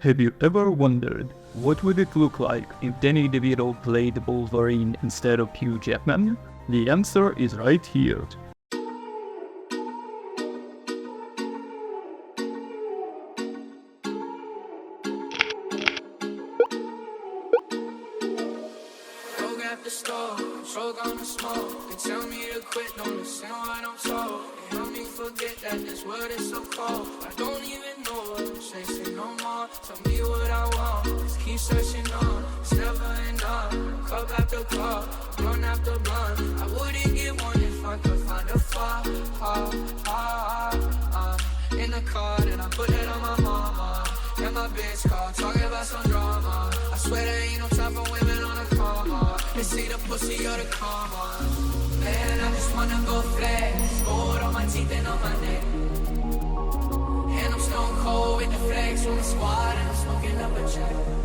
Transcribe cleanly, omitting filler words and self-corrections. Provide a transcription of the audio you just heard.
Have you ever wondered what would it look like if Danny DeVito played Wolverine instead of Hugh Jackman? The answer is right here. The store, choke on the smoke. They tell me to quit, don't listen what I'm told. They help me forget that this world is so cold. I don't even know what I'm chasing no more. Tell me what I want, just keep searching on. It's never enough, cup after cup, blunt after blunt. I wouldn't get one if I could find a far. In the car, then I put that on my mama. And my bitch call, talking about some drama. I swear there ain't no time for women on the call. They see the pussy or the karma. Man, I just wanna go flex. Gold on my teeth and on my neck. And I'm stone cold with the flex on the squad and I'm smoking up a check.